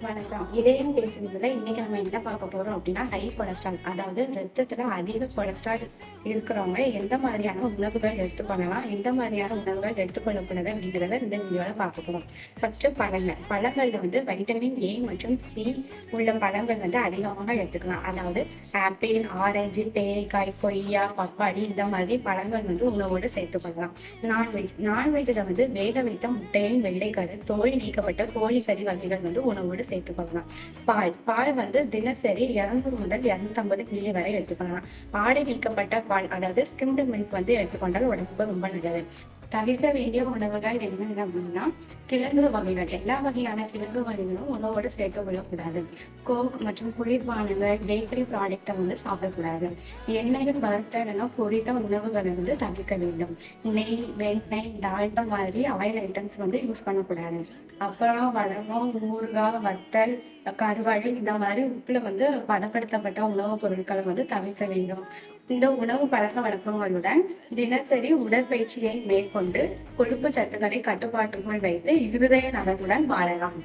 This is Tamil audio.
வணக்கம். இதயம் பேசுறதுல இன்னைக்கு நம்ம என்ன பார்க்க போறோம் அப்படின்னா, ஹை கொலஸ்ட்ரால். அதாவது ரத்தத்துல அதிக கொலஸ்ட்ரால் இருக்கிறவங்க எந்த மாதிரியான உணவுகள் எடுத்துக்கொள்ளலாம், எந்த மாதிரியான உணவுகள் எடுத்துக்கொள்ளக்கூடாது அப்படிங்கிறத இந்த வீடியோல பார்க்க போறோம். ஃபர்ஸ்ட் பழங்கள். பழங்கள்ல வந்து வைட்டமின் ஏ மற்றும் சி உள்ள பழங்கள் வந்து அதிகமாக எடுத்துக்கலாம். அதாவது ஆப்பிள், ஆரஞ்சு, பேரிக்காய், கொய்யா, பப்பாளி இந்த மாதிரி பழங்கள் வந்து உணவோடு சேர்த்துக்கொள்ளலாம். நான்வெஜ்ல வந்து வேக வைத்த முட்டையின் வெள்ளைக்கரு, தோல் நீக்கப்பட்ட கோழிக்கறி வகைகள் வந்து உணவோடு சேர்த்துக்கொள்ளலாம். பால் வந்து தினசரி 200 முதல் 250 மில்லி வரை எடுத்துக்கொள்ளலாம். ஆடை நீக்கப்பட்ட பால், அதாவது ஸ்கிம்டு மில்க் வந்து எடுத்துக்கொண்டால் உடம்புக்கு ரொம்ப நல்லது. தவிர்க்க வேண்டிய உணவுகள் என்னென்ன அப்படின்னா, கிழங்கு வகைகள். எல்லா வகையான கிழங்கு வகைகளும் உணவோடு சேர்த்து கொள்ளக்கூடாது. கோக் மற்றும் குளிர்பானங்கள், பேக்கரி ப்ராடக்டை வந்து சாப்பிடக்கூடாது. எண்ணெயில் வறுத்த இல்லைன்னா பொரித்த உணவுகளை வந்து தவிர்க்க வேண்டும். நெய், வெண்ணெய், டால்டா மாதிரி ஆயில் ஐட்டம்ஸ் வந்து யூஸ் பண்ணக்கூடாது. அப்புறம் வடகம், ஊறுகாய், வத்தல், கருவாடு இந்த மாதிரி உப்புல வந்து பதப்படுத்தப்பட்ட உணவுப் பொருட்களை வந்து தவிர்க்க வேண்டும். இந்த உணவு பழக்க வழக்கங்களுடன் தினசரி உடற்பயிற்சியை மேற்கொண்டு கொழுப்பு சத்துக்களை கட்டுப்பாட்டுக்குள் வைத்து இருதய நலத்துடன் வாழலாம்.